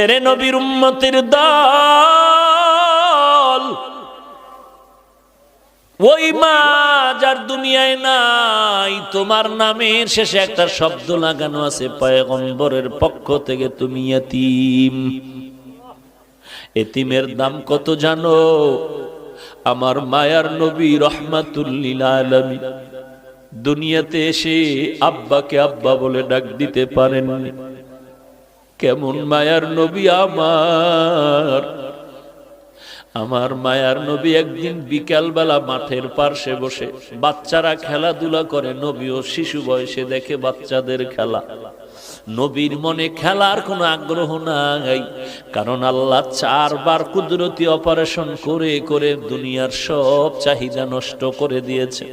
এরে নবীর উম্মতের দল, ওই মা যার দুনিয়ায় নাই, তোমার নামের শেষে একটা শব্দ লাগানো আছে পয়গম্বরের পক্ষ থেকে, তুমি ইয়তীম। এতিমের দাম কত জানো? আমার মায়ার নবী রাহমাতুল লিল আলামিন দুনিয়াতে এসে আব্বাকে আব্বা বলে ডাক দিতে পারেননি। কেমন মায়ার নবী আমার মায়ার নবী একদিন বিকালবেলা মাঠের পার্শ্বে বসে বাচ্চারা খেলাধুলা করে, নবীও শিশু বয়সে দেখে বাচ্চাদের খেলা। নবীর মনে খেলার কোনো আগ্রহ নাই, কারণ আল্লাহ 4 বার কুদরতি অপারেশন করে করে দুনিয়ার সব চাহিদা নষ্ট করে দিয়েছে।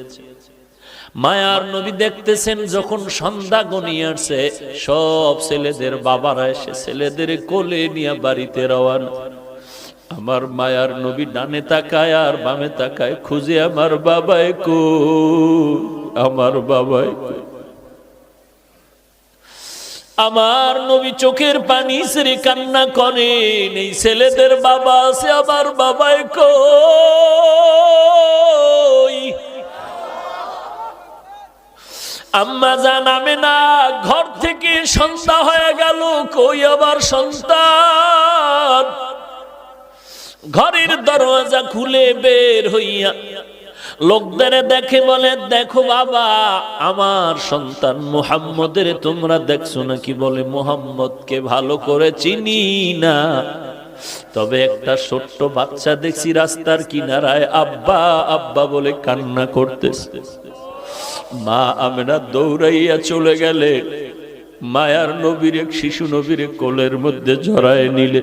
মায়ার নবী দেখতেছেন যখন সন্ধ্যা গনিয়ে আসছে, সব ছেলেদের বাবারা এসে ছেলেদের কোলে নিয়ে বাড়িতে রওয়ানা। আমার মায়ার নবী ডানে তাকায় আর বামে তাকায়, খুঁজে আমার বাবাই কই, আমার বাবাই কই। আমার নবী চোখের পানি ছেড়ে কান্না করেন, এই ছেলেদের বাবা আছে, আমার বাবাই কই। আম্মা জান আমেনা ঘর থেকে সন্ধ্যা হয়ে গেল, কই আবার সন্তান। ঘরের দরজা খুলে বের হইয়া লোকদের দেখে বলে, দেখো বাবা, আমার সন্তান মুহাম্মদের তোমরা দেখছো নাকি? বলে, মুহাম্মদকে ভালো করে চিনি না, তবে একটা ছোট্ট বাচ্চা দেখছি রাস্তার কিনারায় আব্বা আব্বা বলে কান্না করতেছে। মা আমেনা দৌড়াইয়া চলে গেলে মায়ার নবীর এক শিশু নবীর কোলের মধ্যে জড়ায় নিলে।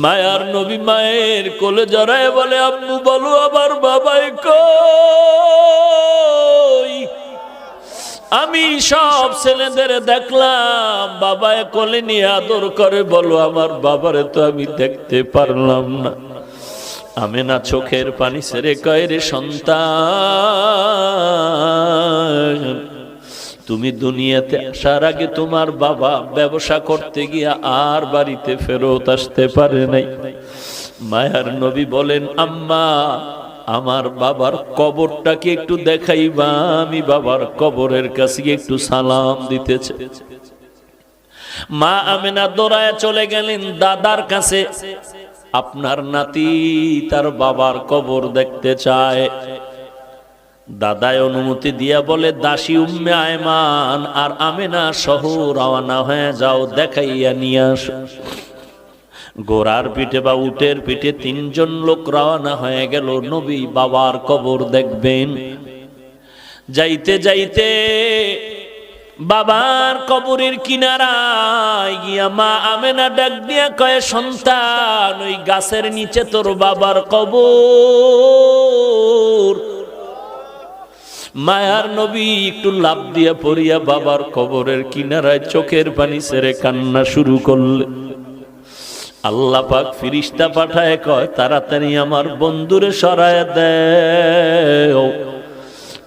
মায়ার নবী মায়ের কোলে জড়ায় বলে, আম্মু বলো আমার বাবাই কই। আমি সব ছেলেদের দেখলাম বাবায় কোলে নিয়ে আদর করে, বলো আমার বাবারে তো আমি দেখতে পারলাম না। আমেনা চোখের পানি ছেড়ে কয়, রে সন্তান, তুমি দুনিয়াতে আসার আগে তোমার বাবা ব্যবসা করতে গিয়া আর বাড়িতে ফেরত আসতে পারে নাই। মায়ার নবী বলেন, আম্মা আমার বাবার কবরটাকে একটু দেখাইবা, আমি বাবার কবরের কাছে একটু সালাম দিতে চাই। মা আমেনা দৌড়ায় চলে গেলেন দাদার কাছে। আপনার নাতি তার বাবার কবর দেখতে চায়। দাদায় অনুমতি দিয়া বলে, দাসী উম্মে আয়মান আর আমেনা সহ রওনা হয়ে যাও, দেখাইয়া নিয়ে আসো। ঘোড়ার পিঠে বা উটের পিঠে 3 জন লোক রওনা হয়ে গেল, নবী বাবার কবর দেখবেন। যাইতে যাইতে বাবার কবরের কিনারায় গিয়া মা আমেনা ডাক দিয়া কয়, সন্তান, ওই গাছের নিচে তোর বাবার কবর। মায়ার নবী একটু লাফ দিয়া পড়িয়া বাবার কবরের কিনারায় চোখের পানি ছেড়ে কান্না শুরু করলে। আল্লাহ পাক ফিরিস্তা পাঠায় কয়, তাড়াতাড়ি আমার বন্ধুরে সরায় দেও,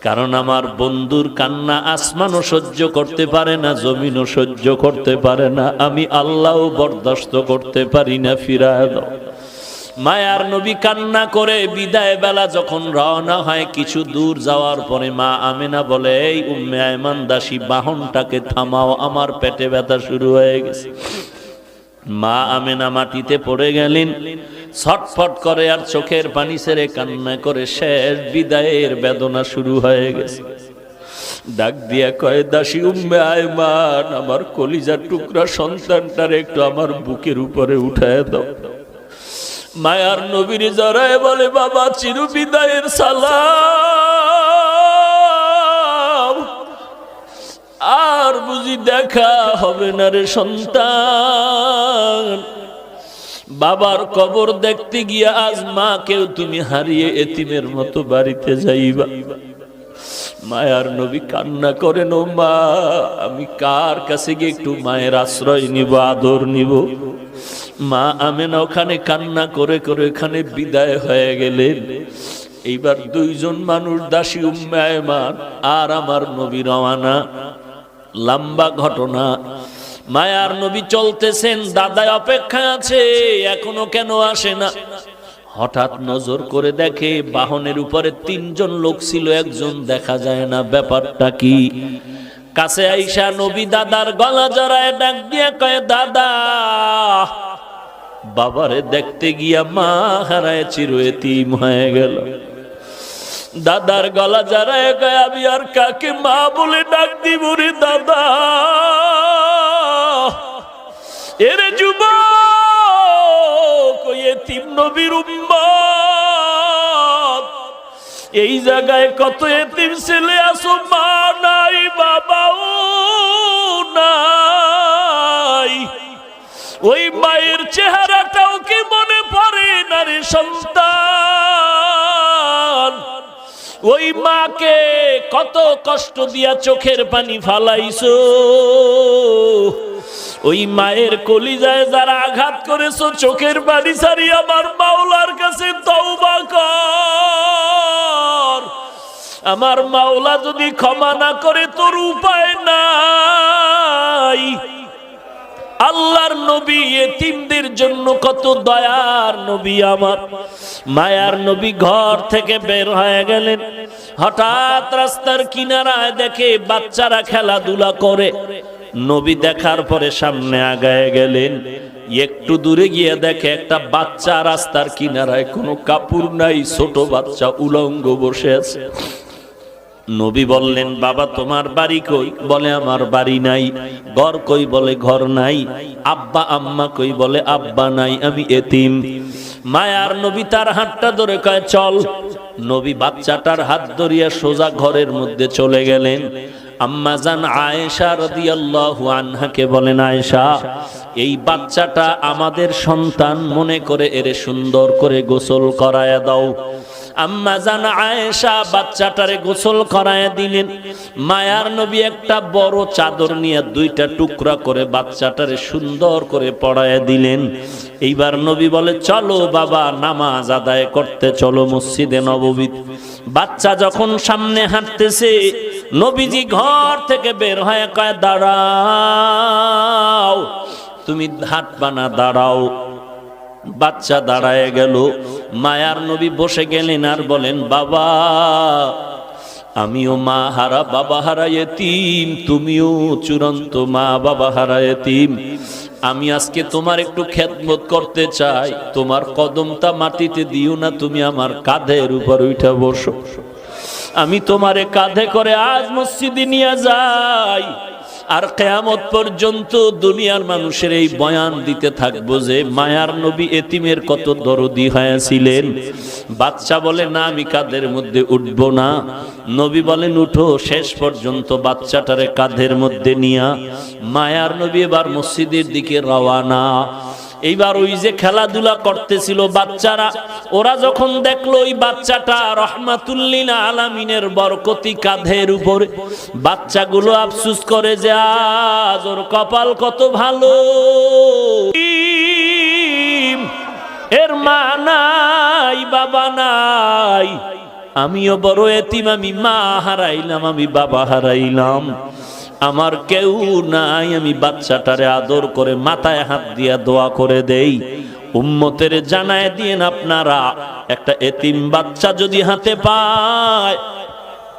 কারণ আমার বন্ধুর কান্না আসমানও সহ্য করতে পারে না, জমিনও সহ্য করতে পারে না, আমি আল্লাহও বরদাস্ত করতে পারি না, ফিরায় দাও। মায়ার নবী কান্না করে বিদায় বেলা যখন রওনা হয়, কিছু দূর যাওয়ার পরে মা আমেনা বলে, এই উম্মে আয়মান দাসী, বাহনটাকে থামাও, আমার পেটে ব্যথা শুরু হয়ে গেছে। মা আমেনা মাটিতে পড়ে গেলেন, ছটফট করে আর চোখের পানি ছেড়ে কান্না করে শেষ বিদায়ের বেদনা শুরু হয়ে গেছে। ডাক দিয়া কয়, দাসী উম্মে আয়মান, আমার কলিজার টুকরা সন্তানটার একটু আমার বুকের উপরে উঠায় দাও। মায়ার নবীর জড়ায় বলে, বাবা চির বিদায়ের সালাম, আর বুঝি দেখা হবে না রে সন্তান। বাবার কবর দেখতে গিয়া আজ মাকেও তুমি হারিয়ে এতিমের মতো বাড়িতে যাইবা। মায়ার নবী কান্না করেন, ও মা, আমি কার কাছে গিয়ে একটু মায়ের আশ্রয় নিব, আদর নিব? মা আমেনা ওখানে কান্না করে করে এখানে বিদায় হয়ে গেলেন। এইবার 2 জন মানুষ, দাসী উম্মে আয়মান আর আমার নবী রওয়ানা। লম্বা ঘটনা। মায়ার নবী চলতেছেন, দাদা অপেক্ষায় আছে, এখনো কেন আসে না? হঠাৎ নজর করে দেখে বাহনের উপরে 3 জন লোক ছিল, একজন দেখা যায় না। ব্যাপারটা কি? কাছে আইসা নবী দাদার গলা জড়ায় ডাক দিয়ে কয়, দাদা। বাবারে দেখতে গিয়া মা হারায় চির এতিম হয়ে গেল। দাদার গলা জড়ায় কয়, আমি আর কাকে মা বলে ডাক দিব রে দাদা? এরে যুবক, ওই এতিম নবীর উম্মত, এই জায়গায় কত এতিম ছেলে আছো, মা নাই, বাবাও নাই। ওই মায়ের চেহারাটাও কি মনে পড়ে না রে সন্তান? ওই মাকে কত কষ্ট দিয়া চোখের পানি ফালাইছো। ওই মায়ের কলিজায় যারা আঘাত করেছো, চোখের পানি ছাড়ি আমার মাওলার কাছে তওবা কর। আমার মাওলা যদি ক্ষমা না করে তোর উপায় নাই। আল্লাহর নবী এতিমদের জন্য কত দয়ার নবী আমার। মায়ার নবী ঘর থেকে বের হয়ে গেলেন, হঠাৎ রাস্তার কিনারায় দেখে বাচ্চারা খেলাধুলা করে। নবী দেখার পরে সামনে আগায় গেলেন। একটু দূরে গিয়ে দেখে একটা বাচ্চা রাস্তার কিনারায়, কোনো কাপড় নাই, ছোট বাচ্চা উলঙ্গ বসে আছে। নবী বললেন, বাবা তোমার বাড়ি কই? বলে আমার বাড়ি নাই। ঘর কই? বলে ঘর নাই। আব্বা আম্মা কই? বলে আব্বা নাই, আমি এতিম। মায়ার নবী তার হাতটা ধরে কয় চল। নবী বাচ্চাটার হাত ধরিয়া সোজা ঘরের মধ্যে চলে গেলেন। আম্মা জান আয়েশা রাদিয়াল্লাহু আনহাকে বলেন, আয়েশা, এই বাচ্চাটা আমাদের সন্তান, মনে করে এরে সুন্দর করে গোসল করায়া দাও। আম্মা জান আয়েশা বাচ্চাটারে গোসল করায়া দিলেন। মায়ার নবী একটা বড় চাদর নিয়ে 2টা টুকরা করে বাচ্চাটারে সুন্দর করে পরায়া দিলেন। এইবার নবী বলে, চলো বাবা, নামাজ আদায় করতে চলো মসজিদে নববী। বাচ্চা যখন সামনে হাঁটতেছে, নবীজি ঘর থেকে বের হয়ে কয়, দাঁড়াও, তুমি হাঁটবা না, দাঁড়াও। বাচ্চা দাঁড়ায় গেল। মায়ার নবী বসে গেলেন আর বলেন, বাবা, আমিও মা হারা বাবা হারা এতিম, তুমিও চূড়ান্ত মা বাবা হারা এতিম। আমি আজকে তোমার একটু খেদমত করতে চাই। তোমার কদমটা মাটিতে দিও না, তুমি আমার কাঁধের উপর উঠে বসো। আমি তোমারে কাঁধে করে আজ মসজিদে নিয়ে যাই, আর কিয়ামত পর্যন্ত দুনিয়ার মানুষের এই বয়ান দিতে থাকবো যে মায়ার নবী এতিমের কত দরদি হয়েছিলেন। বাচ্চা বলে, না, আমি কাঁধের মধ্যে উঠব না। নবী বলেন, উঠো। শেষ পর্যন্ত বাচ্চাটারে কাঁধের মধ্যে নিয়া মায়ার নবী এবার মসজিদের দিকে রওয়ানা। এইবার ওই যে খেলাধুলা করতেছিল বাচ্চারা, ওরা যখন দেখলো ওই বাচ্চাটা রহমাতুল্লিল আলামিনের বরকতি কাঁধের উপরে, বাচ্চাগুলো আফসোস করে যে আজ ওর কপাল কত ভালো, এর মা নাই, বাবা নাই। আমিও বড় এতিম, আমি মা হারাইলাম, আমি বাবা হারাইলাম, আমার কেউ নাই। আমি বাচ্চাটারে আদর করে মাথায় হাত দিয়া দোয়া করে দেই। উম্মতের জানায় দিয়েন আপনারা, একটা এতিম বাচ্চা যদি হাতে পায়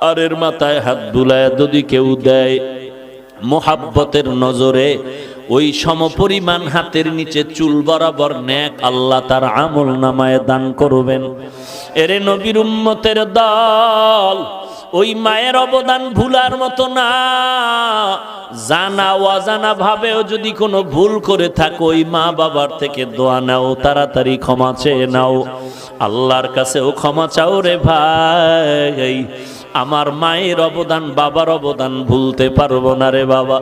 আর এর মাথায় হাত বুলায় যদি কেউ দেয়, মোহাব্বতের নজরে ওই সমপরিমাণ হাতের নিচে চুল বরাবর নেক আল্লাহ তার আমল নামায় দান করবেন। এরে নবীর উম্মতের দল, ওই মায়ের অবদান ভুলার মতো না। জানা অজানা ভাবেও যদি কোনো ভুল করে থাকো, ওই মা বাবার থেকে দোয়া নাও, তাড়াতাড়ি ক্ষমা চেয়ে নাও, আল্লাহর কাছেও ক্ষমা চাও রে ভাই। আমার মায়ের অবদান, বাবার অবদান ভুলতে পারবো না রে বাবা।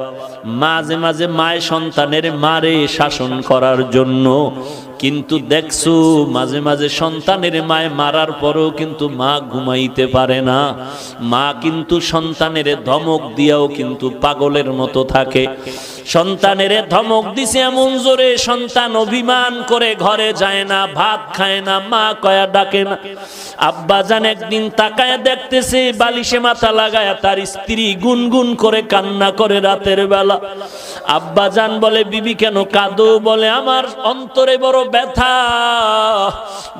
মাঝে মাঝে মায়ের সন্তানের মারে শাসন করার জন্য, কিন্তু দেখছো মাঝে মাঝে সন্তানের মায় মারার পরেও কিন্তু মা ঘুমাইতে পারে না। মা কিন্তু সন্তানের ধমক দিয়াও কিন্তু পাগলের মতো থাকে। সন্তানের ধমক দিছে এমন জোরে, সন্তান অভিমান করে ঘরে যায় না, ভাত খায় না, মা কয়া ডাকে না। আব্বাজান একদিন তাকায় দেখতেছে বালিশে মাথা লাগায় তার স্ত্রী গুনগুন করে কান্না করে রাতের বেলা। আব্বাজান বলে, বিবি কেন কাঁদো? বলে, আমার অন্তরে বড় ব্যথা।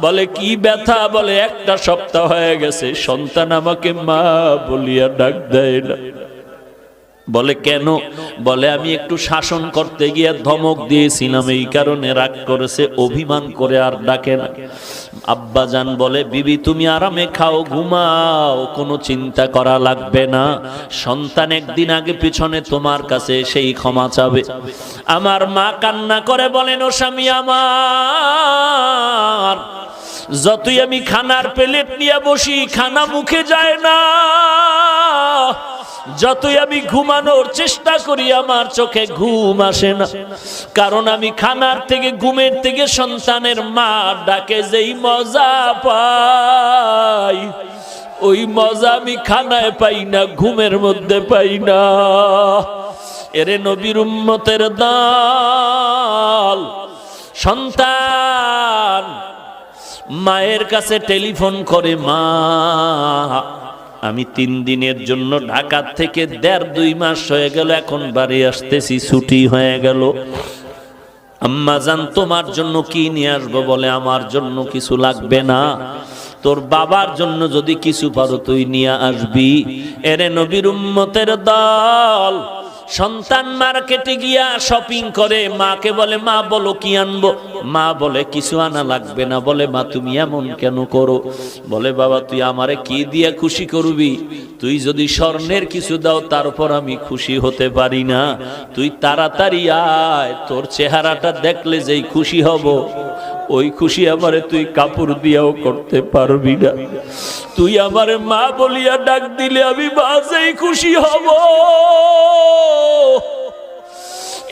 বলে, কি ব্যথা? বলে, একটা সপ্তাহ হয়ে গেছে সন্তান আমাকে মা বলিয়া ডাক দেয় না। বলে, কেন? বলে, আমি একটু শাসন করতে গিয়ে ধমক দিয়েছিলাম, এই কারণে রাগ করেছে, অভিমান করে আর ডাকে না। আব্বাজান বলে, বিবি তুমি আরামে খাও, ঘুমাও, কোনো চিন্তা করা লাগবে না। সন্তান একদিন আগে পিছনে তোমার কাছে সেই ক্ষমা চাবে। আমার মা কান্না করে বলেন, ও স্বামী আমার, যতই আমি খানার প্লেট নিয়ে বসি খানা মুখে যায় না, যতই আমি ঘুমানোর চেষ্টা করি আমার চোখে ঘুম আসে না। কারণ আমি খানার থেকে, ঘুমের থেকে সন্তানের মা ডাকে যেই মজা পাই, ওই মজা আমি খানায় পাই না, ঘুমের মধ্যে পাই না। এরে নবীর উম্মতের দল, সন্তান মায়ের কাছে টেলিফোন করে, মা আমি 3 দিনের জন্য ঢাকা থেকে 1.5-2 মাস হয়ে গেল, এখন বাড়ি আসতেছি, ছুটি হয়ে গেল। আম্মা জান তোমার জন্য কি নিয়ে আসবো? বলে, আমার জন্য কিছু লাগবে না, তোর বাবার জন্য যদি কিছু পারো তুই নিয়ে আসবি। এরে নবীর উম্মতের দল, সন্তান মার্কেটে গিয়া শপিং করে, মাকে বলে, মা বলো কি আনবো? মা বলে, কিছু আনা লাগবে না। বলে, মা তুমি এমন কেন করো? বলে, বাবা তুই আমারে কি দিয়া খুশি করবি? তুই যদি স্বর্ণের কিছু দাও তারপর আমি খুশি হতে পারি না। তুই তাড়াতাড়ি আয়, তোর চেহারাটা দেখলে যেই খুশি হব, ওই খুশি আমারে তুই কাপড় দিয়াও করতে পারবি না। তুই আমারে মা বলিয়া ডাক দিলে আমি বাজেই খুশি হব।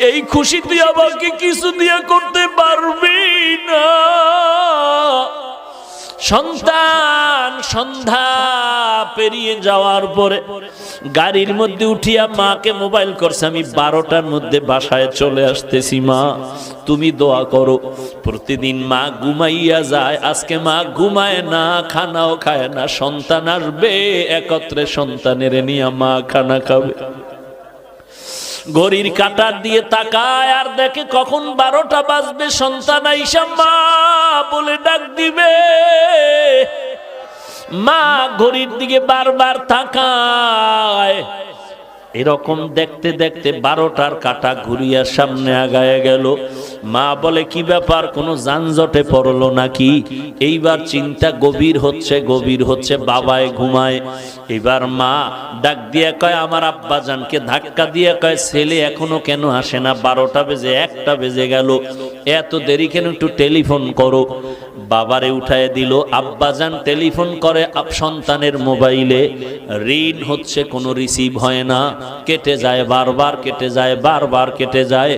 এই খুশি তুই আমাকে কিছু দিয়ে করতে পারবি না। সন্তান সন্ধ্যা পেরিয়ে যাওয়ার পরে গাড়ির মধ্যে উঠিয়া মাকে মোবাইল করছে, আমি 12টার মধ্যে বাসায় চলে আসতেছি, মা তুমি দোয়া করো। প্রতিদিন মা ঘুমাইয়া যায়, আজকে মা ঘুমায় না, খানাও খায় না। সন্তান আসবে, একত্রে সন্তানের নিয়ে মা খানা খাবে। ঘড়ির কাঁটার দিয়ে তাকায় আর দেখে কখন 12টা বাজবে, সন্তান আইসা মা বলে ডাক দিবে। মা ঘড়ির দিকে বারবার তাকায়। এরকম দেখতে দেখতে 12টার কাঁটা ঘুরিয়া সামনে আগায় গেল। মা বলে, কি ব্যাপার, কোনো যানজটে পড়লো নাকি? এইবার চিন্তা গভীর হচ্ছে, বাবায় ঘুমায়। এবার মা ডাক দিয়ে কয়, আমার আব্বাজানকে ধাক্কা দিয়ে কয়, ছেলে এখনো কেন আসে না? 12টা বেজে 1টা বেজে গেল, এত দেরি কেন? একটু টেলিফোন করো। বাবারে উঠায় দিল। আব্বাজান টেলিফোন করে সন্তানের মোবাইলে, রিং হচ্ছে, কোনো রিসিভ হয় না, কেটে যায়, বারবার কেটে যায়, বারবার কেটে যায়।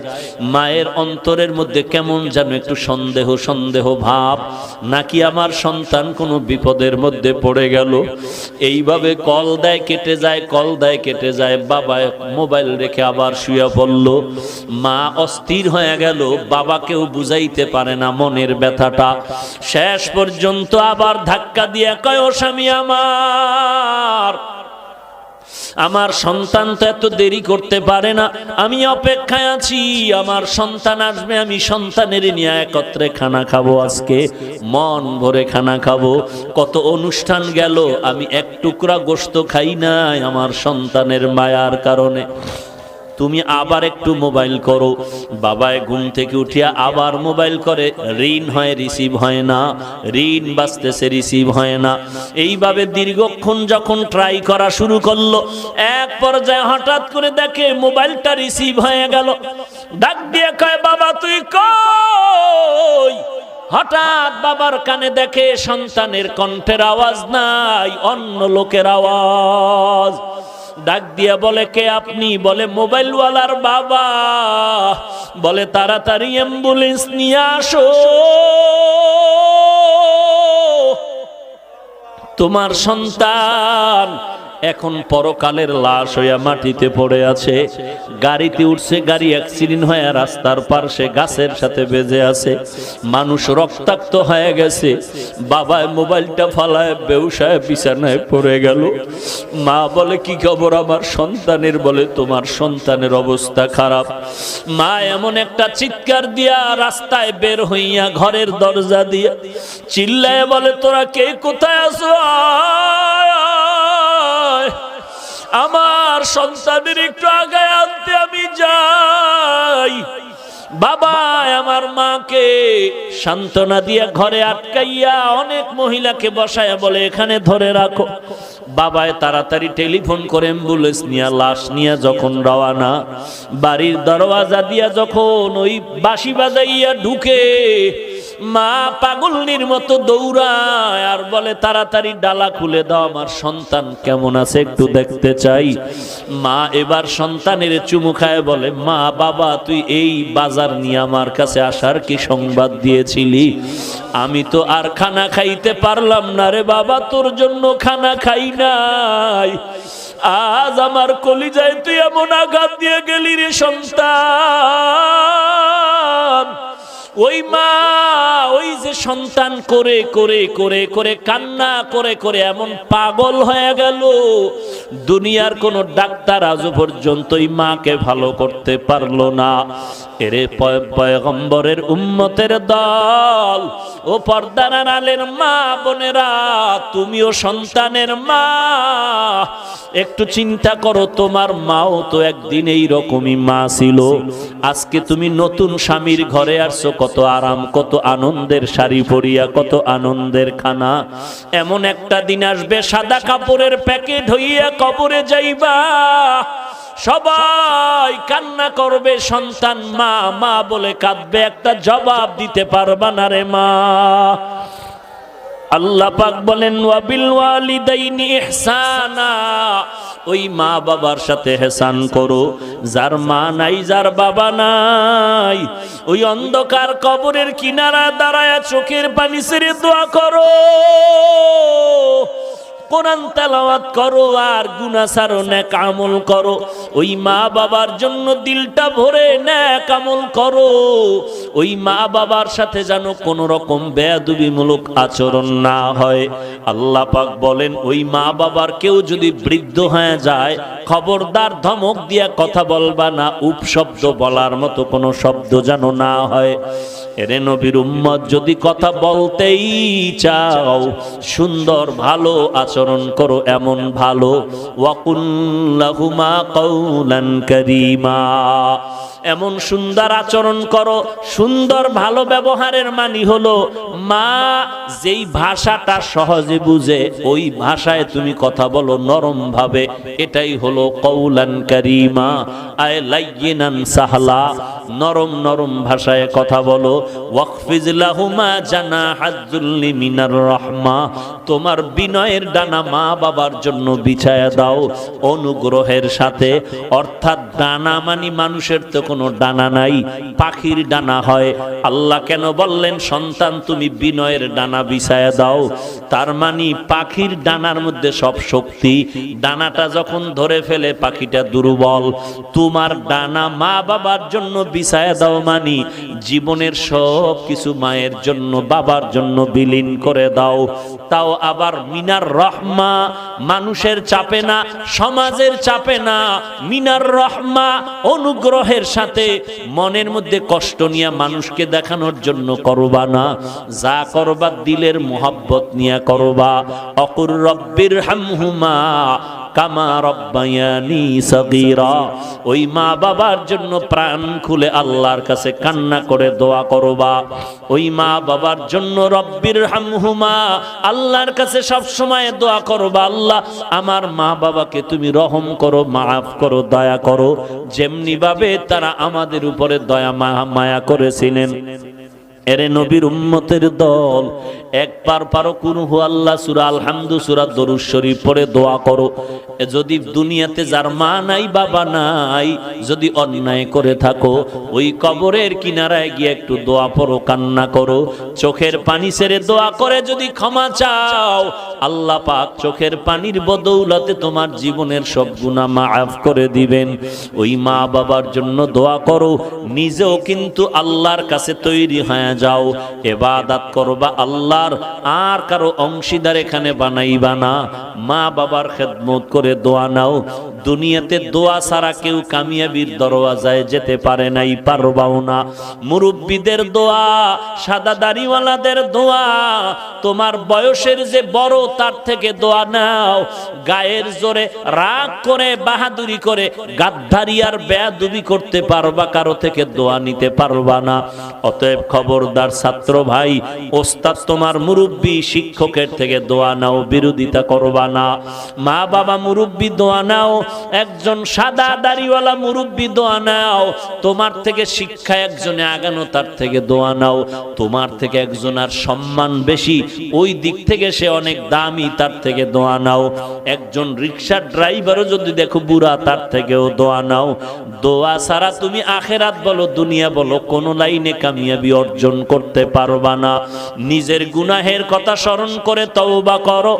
মায়ের অন্তরের মধ্যে কেমন যেন একটু সন্দেহ ভাব, নাকি আমার সন্তান কোনো বিপদের মধ্যে পড়ে গেল। এইভাবে কল দেয়, কেটে যায়, কল দেয়, কেটে যায়। বাবা মোবাইল রেখে আবার শুয়ে পড়ল। মা অস্থির হয়ে গেল, বাবাকেও বুঝাইতে পারে না মনের ব্যথাটা। শেষ পর্যন্ত আবার ধাক্কা দিয়ে কয়, ও স্বামী আমার সন্তান তো এত দেরি করতে পারে না, আমি অপেক্ষায় আছি, আমার সন্তান আসবে, আমি সন্তানের নিয়ে একত্রে খানা খাবো, আজকে মন ভরে খানা খাবো। কত অনুষ্ঠান গেল, আমি এক টুকরা গোশত খাই নাই আমার সন্তানের মায়ার কারণে। তুমি আবার একটু মোবাইল করো। বাবায় ঘুম থেকে উঠিয়া আবার মোবাইল করে, রিং হয়, রিসিভ হয় না, রিং বাজতেছে, রিসিভ হয় না। এইভাবে দীর্ঘক্ষণ যখন ট্রাই করা শুরু করলো, এক পর্যায়ে হঠাৎ করে দেখে মোবাইলটা রিসিভ হয়ে গেল। ডাক দিয়ে কয়, বাবা তুই কই? হঠাৎ বাবার কানে দেখে সন্তানের কণ্ঠের আওয়াজ নাই, অন্য লোকের আওয়াজ। ডাক দিয়া বলে, কে আপনি? বলে, মোবাইলওয়ালার বাবা। বলে, তাড়াতাড়ি অ্যাম্বুলেন্স নিয়ে আসো, তোমার সন্তান এখন পরকালের লাশ হইয়া মাটিতে পড়ে আছে। গাড়িতে উঠছে, গাড়ি অ্যাক্সিডেন্ট হয়ে রাস্তার পাশে গাছের সাথে বেজে আছে, মানুষ রক্তাক্ত হয়ে গেছে। বাবায় মোবাইলটা ফালায় বেউসায় বিছানায় পড়ে গেল। মা বলে কি খবর আমার সন্তানের? বলে তোমার সন্তানের অবস্থা খারাপ। মা এমন একটা চিৎকার দিয়া রাস্তায় বের হইয়া ঘরের দরজা দিয়া চিল্লায় বলে তোরা কে কোথায় আছো? আমার সন্তানের একটু আগে আনতে আমি যাই। বাবা আমার মাকে সান্ত্বনা দিয়া ঘরে আটকাইয়া অনেক মহিলাকে বসায়া বলে এখানে ধরে রাখো। বাবায় তাড়াতাড়ি টেলিফোন করে অ্যাম্বুলেন্স নিয়ে লাশ নিয়ে যখন রওয়ানা, বাড়ির দরওয়াজা দিয়া যখন ওই বাঁশি বাজাইয়া ঢুকে, মা পাগলনির মতো দৌড়ায় আর বলে তাড়াতাড়ি ডালা খুলে দাও, আমার সন্তান কেমন আছে একটু দেখতে চাই। মা এবার সন্তানের চুমু খায় বলে মা বাবা তুই এই বাজার নিয়ে আমার কাছে আসার কি সংবাদ দিয়েছিলি? আমি তো আর খানা খাইতে পারলাম না রে বাবা, তোর জন্য খানা খাই নাই। আজ আমার কলিজায় তুই এমন আঘাত দিয়ে গেলি রে সন্তান। ওই মা ওই যে সন্তান করে করে করে করে কান্না করে করে এমন পাগল হয়ে গেল, দুনিয়ার কোন ডাক্তার আজ পর্যন্ত ওই মাকে ভালো করতে পারলো না। এরে পয়গম্বরের উম্মতের দল, ও পর্দার আড়ালের মা বোনেরা, তুমিও সন্তানের মা, একটু চিন্তা করো তোমার মাও তো একদিন এই রকমই মা ছিল। আজকে তুমি নতুন স্বামীর ঘরে আসছো, কত আরাম, কত আনন্দের শাড়ি পরিয়া, কত আনন্দের খানা। এমন একটা দিন আসবে সাদা কাপড়ের প্যাকেট হইয়া কবরে যাইবা, সবাই কান্না করবে, সন্তান মা মা বলে কাঁদবে, একটা জবাব দিতে পারবা না রে মা। আল্লাহ পাক বলেন ওয়াবিল ওয়ালিদাইনি ইহসানা, ওই মা বাবার সাথে ইহসান করো। যার মা নাই, যার বাবা নাই, ওই অন্ধকার কবরের কিনারা দাঁড়ায়া চোখের পানি ছেড়ে দোয়া করো, কোরআন তেলাওয়াত করো আর গুনাহ ছাড়ো, নেক আমল করো। ওই মা বাবার জন্য দিলটা ভরে নেক আমল করো। ওই মা বাবার সাথে যেন কোন রকম বেয়াদবিমূলক আচরণ না হয়। আল্লাহ পাক বলেন ওই মা বাবার কেউ যদি বৃদ্ধ হয়ে যায়, খবরদার ধমক দিয়া কথা বলবা না, উপশব্দ বলার মতো কোনো শব্দ যেন না হয়। এরে নবীর উম্মত, যদি কথা বলতেই চাও সুন্দর ভালো আচরণ করো, এমন ভালো ওয়াকুল লাহুমা কাওলান কারীমা, এমন সুন্দর আচরণ করো। সুন্দর ভালো ব্যবহারের মানে হলো মা যেই ভাষাটা সহজে বুঝে ওই ভাষায় তুমি কথা বলো নরম ভাবে, এটাই হলো কাওলান কারীমা, আয় লাইয়িনান সাহলা, নরম নরম ভাষায় কথা বলো। ওয়াকফিজ লাহুমা জানাহাজ যুল্লি মিনার রাহমা, তোমার বিনয়ের ডানা মা বাবার জন্য বিছায়া দাও অনুগ্রহের সাথে। অর্থাৎ ডানা মানে মানুষের তো কোনো ডানা নাই, পাখির ডানা হয়। আল্লাহ কেন বললেন সন্তান তুমি বিনয়ের ডানা বিছায়া দাও? তার মানে পাখির ডানার মধ্যে সব শক্তি, ডানাটা যখন ধরে ফেলে পাখিটা দুর্বল। তোমার ডানা মা বাবার জন্য বিছায়া দাও মানে জীবনের সব কিছু মায়ের জন্য বাবার জন্য বিলীন করে দাও। তাও আবার মিনার রহমা, মানুষের চাপে না, সমাজের চাপে না, মিনার রহমা অনুগ্রহের সাথে, মনের মধ্যে কষ্ট নিয়ে মানুষকে দেখানোর জন্য করবা না, যা করবা দিলের মোহাব্বত নিয়ে করবা। অকুর রব্বির হামহুমা কামা রব্বায়ানি সগীরা, ওই মা বাবার জন্য প্রাণ খুলে আল্লাহর কাছে কান্না করে দোয়া করবা। ওই মা বাবার জন্য রব্বির হামহুমা, আল্লাহর কাছে সব সময় দোয়া করবা, আল্লাহ আমার মা বাবাকে তুমি রহম করো, মাফ করো, দয়া করো, যেমনি ভাবে তারা আমাদের উপরে দয়া মায়া করেছিলেন। এরে নবীর উম্মতের দল, একবার পারো কুল হু আল্লাহ সূরা আলহামদু সূরা দরুদ শরীফ পড়ে দোয়া করো। যদি দুনিয়াতে যার মা নাই বাবা নাই, যদি অন্যায় করে থাকো, ওই কবরের কিনারায় গিয়ে একটু দোয়া পড়ো, কান্না করো, চোখের পানি ছেড়ে দোয়া করে যদি ক্ষমা চাও, আল্লাহ পাক চোখের পানির বদৌলতে তোমার জীবনের সব গুনাহ মাফ করে দিবেন। ওই মা বাবার জন্য দোয়া করো, নিজেও কিন্তু আল্লাহর কাছে তৈরি হয়ে যাও, ইবাদত করবা আল্লাহর, আর কারো অংশীদার এখানে বানাইবা না। মা বাবার খেদমত করে দোয়া নাও। দুনিয়াতে দোয়া ছাড়া কেউ কামিয়াবির দরওয়াজায় যেতে পারে নাই, পারবাও না। মুরব্বীদের দোয়া, সাদা দাড়িওয়ালাদের দোয়া, তোমার বয়সের যে বড় তার থেকে দোয়া নাও। গায়ের জোরে রাগ করে বাহাদুরি করে গাদ্দারি আর বেয়াদবি করতে পারবা, কারো থেকে দোয়া নিতে পারবা না। অতএব খবরদার ছাত্র ভাই, ওস্তাদ তোমার মুরব্বী, শিক্ষকের থেকে দোয়া নাও, বিরোধিতা করবা না। মা বাবা মুরব্বী দোয়া নাও, একজন সাদা দাড়িওয়ালা মুরব্বী দোয়া নাও। তোমার থেকে শিক্ষা একজনে আগানো, তার থেকে দোয়া নাও। তোমার থেকে একজনের সম্মান বেশি, ওই দিক থেকে সে অনেক দামি, তার থেকে দোয়া নাও। একজন রিকশার ড্রাইভারও যদি দেখো বুড়া, তার থেকেও দোয়া নাও। দোয়া ছাড়া তুমি আখেরাত বলো দুনিয়া বলো কোন লাইনে কামিয়াবি অর্জন করতে পারবা না। নিজের গুনাহের কথা স্মরণ করে তওবা করো।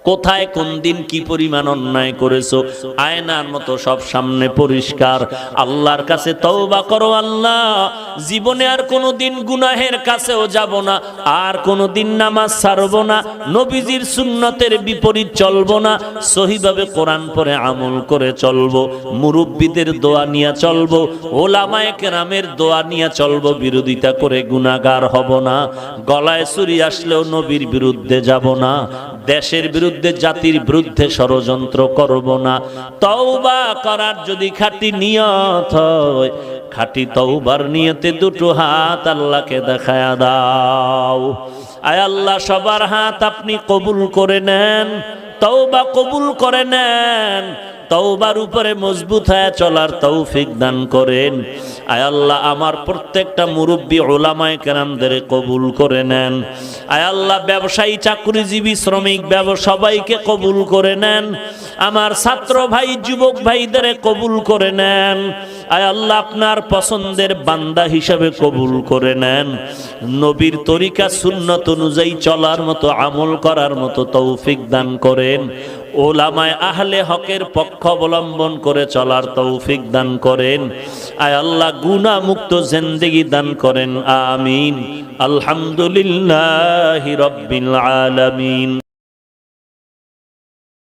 কোথায় কোন দিন কি পরিমাণ অন্যায় করেছো, আয়নার মতো সব সামনে পরিষ্কার। আল্লাহর কাছে তওবা করো, আল্লাহ জীবনে আর কোনোদিন গুনাহের কাছেও যাব না, আর কোনোদিন নামাজ ছাড়বো না, নবীজির সুন্নতের বিপরীত চলবো না, সহিভাবে কোরআন পড়ে আমল করে চলবো, মুরব্বীদের দোয়া নিয়ে চলবো, ওলামায়ে কেরামের দোয়া নিয়ে চলবো, বিরোধিতা করে গুনাহগার হব না। গলায় ছুরি আসলেও নবীর বিরুদ্ধে যাব না, দেশের বিরুদ্ধে, জাতির বিরুদ্ধে ষড়যন্ত্র করব না। তওবা করার যদি খাঁটি নিয়ত হয়, খাঁটি তওবার নিয়তে দুটো হাত আল্লাহকে দেখায়া দাও। আয় আল্লাহ, সবার হাত আপনি কবুল করে নেন, তওবা কবুল করে নেন, তওবার উপরে মজবুত হয়ে চলার তৌফিক দান করেন। আয় আল্লাহ, আমার প্রত্যেকটা মুরব্বী উলামায়ে কেরামদের কবুল করে নেন। আয় আল্লাহ, ব্যবসায়ী, চাকরিজীবী, শ্রমিক, সবাইকে কবুল করে নেন। আমার ছাত্র ভাই, যুবক ভাইদের কবুল করে নেন। আয় আল্লাহ, আপনার পছন্দের বান্দা হিসাবে কবুল করে নেন। নবীর তরিকা সুন্নত অনুযায়ী চলার মতো, আমল করার মতো তৌফিক দান করেন। ওলামায়ে আহলে হকের পক্ষ অবলম্বন করে চলার তৌফিক দান করেন। আয় আল্লাহ, গুনাহ মুক্ত জিন্দেগি দান করেন। আমিন। আলহামদুলিল্লাহি রাব্বিল আলামিন।